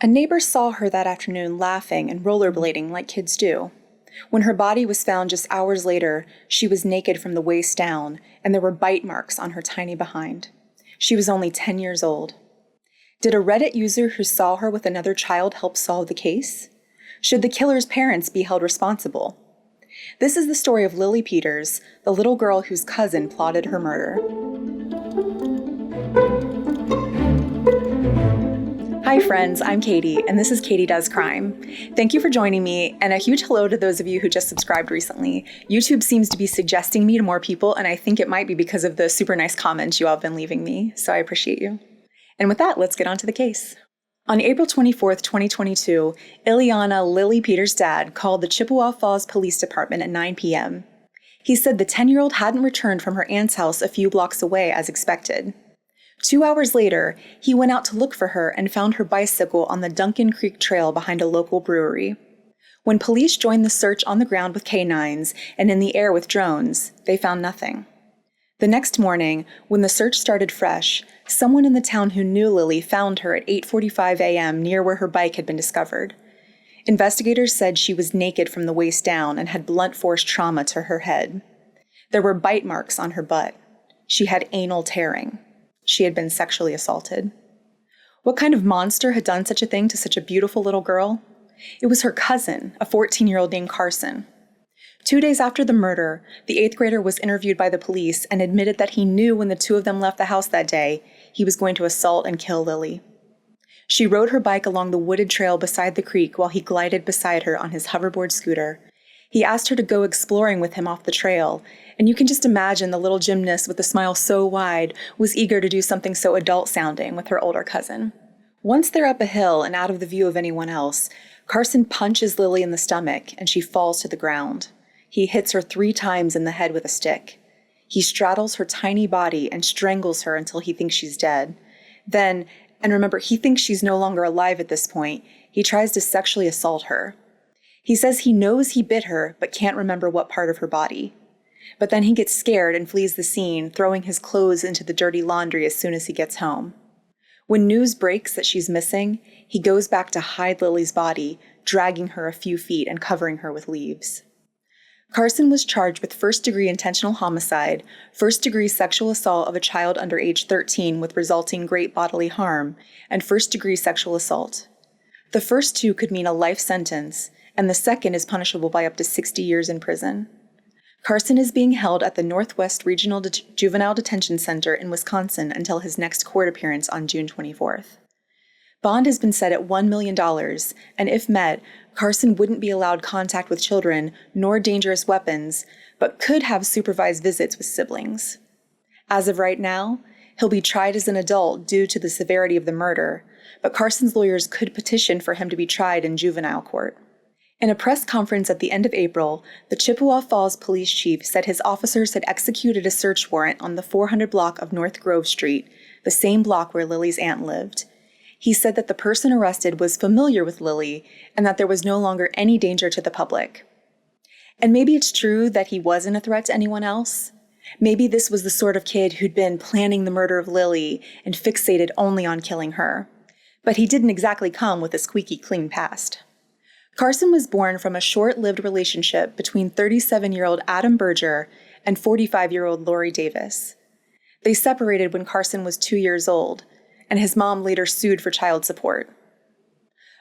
A neighbor saw her that afternoon laughing and rollerblading like kids do. When her body was found just hours later, she was naked from the waist down, and there were bite marks on her tiny behind. She was only 10 years old. Did a Reddit user who saw her with another child help solve the case? Should the killer's parents be held responsible? This is the story of Lily Peters, the little girl whose cousin plotted her murder. Hi friends, I'm Katie, and this is Katie Does Crime. Thank you for joining me, and a huge hello to those of you who just subscribed recently. YouTube seems to be suggesting me to more people, and I think it might be because of the super nice comments you all have been leaving me, so I appreciate you. And with that, let's get on to the case. On April 24th, 2022, Ileana Lily Peters' dad called the Chippewa Falls Police Department at 9 p.m. He said the 10-year-old hadn't returned from her aunt's house a few blocks away as expected. 2 hours later, he went out to look for her and found her bicycle on the Duncan Creek Trail behind a local brewery. When police joined the search on the ground with canines and in the air with drones, they found nothing. The next morning, when the search started fresh, someone in the town who knew Lily found her at 8:45 a.m. near where her bike had been discovered. Investigators said she was naked from the waist down and had blunt force trauma to her head. There were bite marks on her butt. She had anal tearing. She had been sexually assaulted. What kind of monster had done such a thing to such a beautiful little girl? It was her cousin, a 14-year-old named Carson. 2 days after the murder, the 8th grader was interviewed by the police and admitted that he knew when the two of them left the house that day, he was going to assault and kill Lily. She rode her bike along the wooded trail beside the creek while he glided beside her on his hoverboard scooter. He asked her to go exploring with him off the trail, and you can just imagine the little gymnast with a smile so wide was eager to do something so adult-sounding with her older cousin. Once they're up a hill and out of the view of anyone else, Carson punches Lily in the stomach and she falls to the ground. He hits her 3 times in the head with a stick. He straddles her tiny body and strangles her until he thinks she's dead. Then, and remember, he thinks she's no longer alive at this point, he tries to sexually assault her. He says he knows he bit her, but can't remember what part of her body. But then he gets scared and flees the scene, throwing his clothes into the dirty laundry as soon as he gets home. When news breaks that she's missing, he goes back to hide Lily's body, dragging her a few feet and covering her with leaves. Carson was charged with first-degree intentional homicide, first-degree sexual assault of a child under age 13 with resulting great bodily harm, and first-degree sexual assault. The first 2 could mean a life sentence, and the second is punishable by up to 60 years in prison. Carson is being held at the Northwest Regional Juvenile Detention Center in Wisconsin until his next court appearance on June 24th. Bond has been set at $1 million, and if met, Carson wouldn't be allowed contact with children nor dangerous weapons, but could have supervised visits with siblings. As of right now, he'll be tried as an adult due to the severity of the murder, but Carson's lawyers could petition for him to be tried in juvenile court. In a press conference at the end of April, the Chippewa Falls police chief said his officers had executed a search warrant on the 400 block of North Grove Street, the same block where Lily's aunt lived. He said that the person arrested was familiar with Lily and that there was no longer any danger to the public. And maybe it's true that he wasn't a threat to anyone else. Maybe this was the sort of kid who'd been planning the murder of Lily and fixated only on killing her. But he didn't exactly come with a squeaky clean past. Carson was born from a short-lived relationship between 37-year-old Adam Berger and 45-year-old Lori Davis. They separated when Carson was 2 years old, and his mom later sued for child support.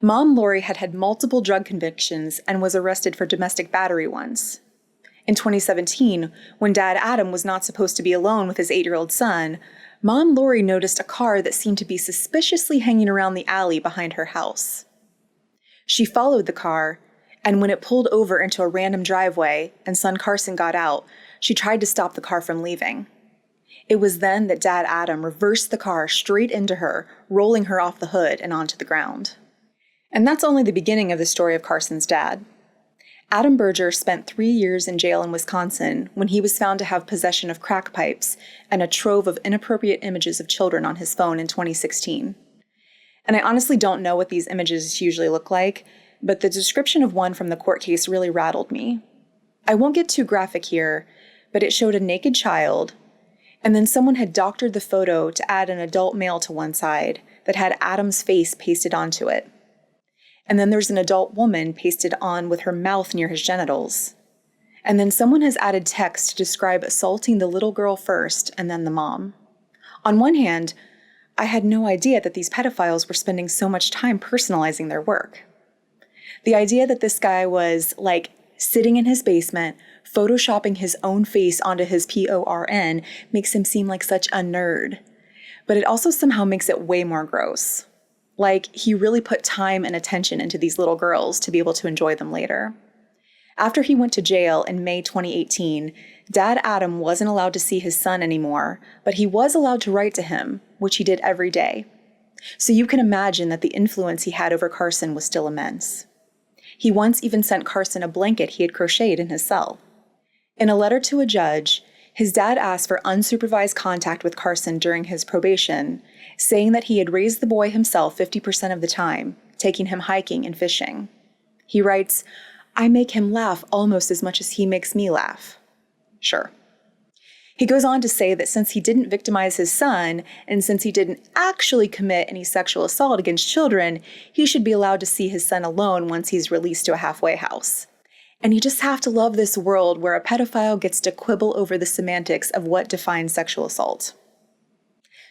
Mom Lori had had multiple drug convictions and was arrested for domestic battery once. In 2017, when Dad Adam was not supposed to be alone with his 8-year-old son, Mom Lori noticed a car that seemed to be suspiciously hanging around the alley behind her house. She followed the car, and when it pulled over into a random driveway and son Carson got out, she tried to stop the car from leaving. It was then that Dad Adam reversed the car straight into her, rolling her off the hood and onto the ground. And that's only the beginning of the story of Carson's dad. Adam Berger spent 3 years in jail in Wisconsin when he was found to have possession of crack pipes and a trove of inappropriate images of children on his phone in 2016. And I honestly don't know what these images usually look like, but the description of one from the court case really rattled me. I won't get too graphic here, but it showed a naked child, and then someone had doctored the photo to add an adult male to one side that had Adam's face pasted onto it. And then there's an adult woman pasted on with her mouth near his genitals. And then someone has added text to describe assaulting the little girl first and then the mom. On one hand, I had no idea that these pedophiles were spending so much time personalizing their work. The idea that this guy was, like, sitting in his basement, photoshopping his own face onto his PORN makes him seem like such a nerd. But it also somehow makes it way more gross. Like, he really put time and attention into these little girls to be able to enjoy them later. After he went to jail in May 2018, Dad Adam wasn't allowed to see his son anymore, but he was allowed to write to him, which he did every day. So you can imagine that the influence he had over Carson was still immense. He once even sent Carson a blanket he had crocheted in his cell. In a letter to a judge, his dad asked for unsupervised contact with Carson during his probation, saying that he had raised the boy himself 50% of the time, taking him hiking and fishing. He writes, "I make him laugh almost as much as he makes me laugh." Sure. He goes on to say that since he didn't victimize his son, and since he didn't actually commit any sexual assault against children, he should be allowed to see his son alone once he's released to a halfway house. And you just have to love this world where a pedophile gets to quibble over the semantics of what defines sexual assault.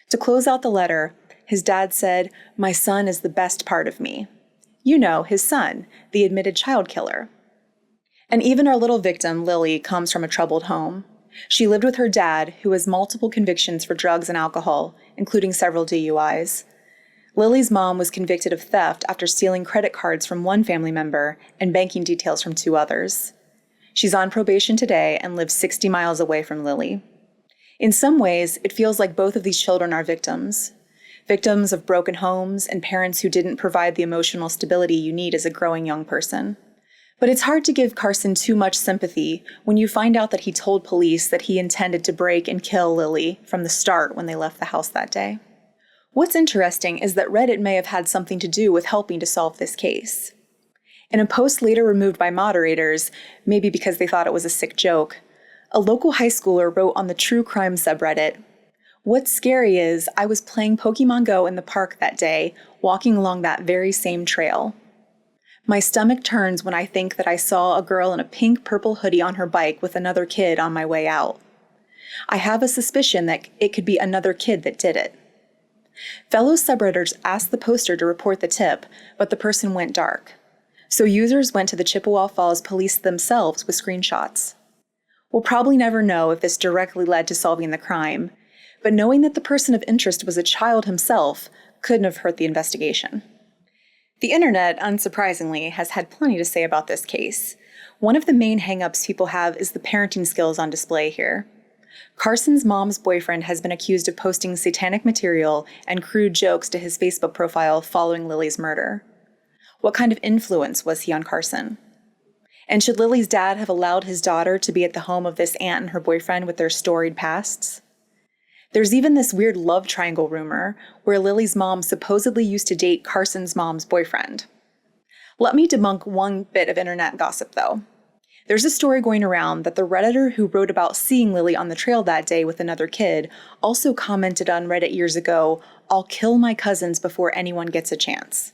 To close out the letter, his dad said, "My son is the best part of me." You know, his son, the admitted child killer. And even our little victim, Lily, comes from a troubled home. She lived with her dad, who has multiple convictions for drugs and alcohol, including several DUIs. Lily's mom was convicted of theft after stealing credit cards from one family member and banking details from two others. She's on probation today and lives 60 miles away from Lily. In some ways, it feels like both of these children are victims. Victims of broken homes and parents who didn't provide the emotional stability you need as a growing young person. But it's hard to give Carson too much sympathy when you find out that he told police that he intended to break and kill Lily from the start when they left the house that day. What's interesting is that Reddit may have had something to do with helping to solve this case. In a post later removed by moderators, maybe because they thought it was a sick joke, a local high schooler wrote on the true crime subreddit, "What's scary is I was playing Pokemon Go in the park that day, walking along that very same trail. My stomach turns when I think that I saw a girl in a pink-purple hoodie on her bike with another kid on my way out. I have a suspicion that it could be another kid that did it." Fellow subredditors asked the poster to report the tip, but the person went dark. So users went to the Chippewa Falls police themselves with screenshots. We'll probably never know if this directly led to solving the crime, but knowing that the person of interest was a child himself couldn't have hurt the investigation. The internet, unsurprisingly, has had plenty to say about this case. One of the main hang-ups people have is the parenting skills on display here. Carson's mom's boyfriend has been accused of posting satanic material and crude jokes to his Facebook profile following Lily's murder. What kind of influence was he on Carson? And should Lily's dad have allowed his daughter to be at the home of this aunt and her boyfriend with their storied pasts? There's even this weird love triangle rumor where Lily's mom supposedly used to date Carson's mom's boyfriend. Let me debunk one bit of internet gossip, though. There's a story going around that the Redditor who wrote about seeing Lily on the trail that day with another kid also commented on Reddit years ago, "I'll kill my cousins before anyone gets a chance."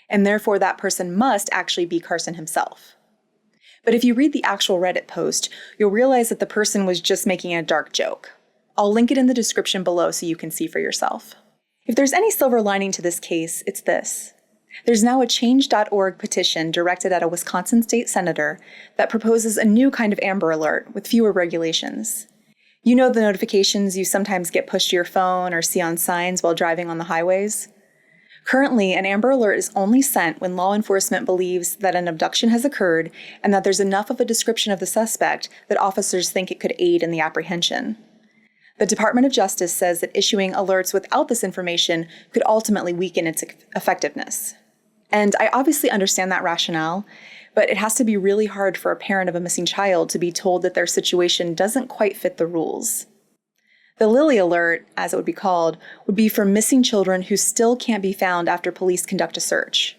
And therefore that person must actually be Carson himself. But if you read the actual Reddit post, you'll realize that the person was just making a dark joke. I'll link it in the description below so you can see for yourself. If there's any silver lining to this case, it's this. There's now a change.org petition directed at a Wisconsin state senator that proposes a new kind of Amber Alert with fewer regulations. You know the notifications you sometimes get pushed to your phone or see on signs while driving on the highways? Currently, an Amber Alert is only sent when law enforcement believes that an abduction has occurred and that there's enough of a description of the suspect that officers think it could aid in the apprehension. The Department of Justice says that issuing alerts without this information could ultimately weaken its effectiveness. And I obviously understand that rationale, but it has to be really hard for a parent of a missing child to be told that their situation doesn't quite fit the rules. The Lily Alert, as it would be called, would be for missing children who still can't be found after police conduct a search.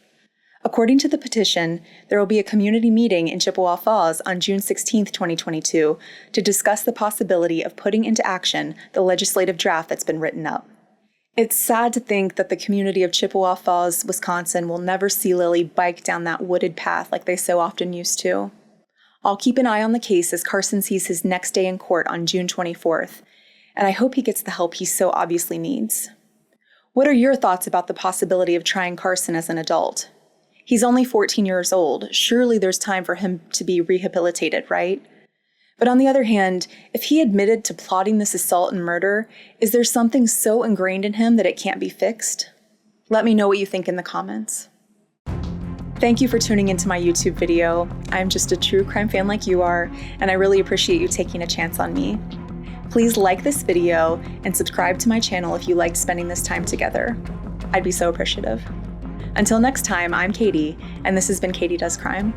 According to the petition, there will be a community meeting in Chippewa Falls on June 16, 2022, to discuss the possibility of putting into action the legislative draft that's been written up. It's sad to think that the community of Chippewa Falls, Wisconsin will never see Lily bike down that wooded path like they so often used to. I'll keep an eye on the case as Carson sees his next day in court on June 24th, and I hope he gets the help he so obviously needs. What are your thoughts about the possibility of trying Carson as an adult? He's only 14 years old. Surely there's time for him to be rehabilitated, right? But on the other hand, if he admitted to plotting this assault and murder, is there something so ingrained in him that it can't be fixed? Let me know what you think in the comments. Thank you for tuning into my YouTube video. I'm just a true crime fan like you are, and I really appreciate you taking a chance on me. Please like this video and subscribe to my channel if you liked spending this time together. I'd be so appreciative. Until next time, I'm Katie, and this has been Katie Does Crime.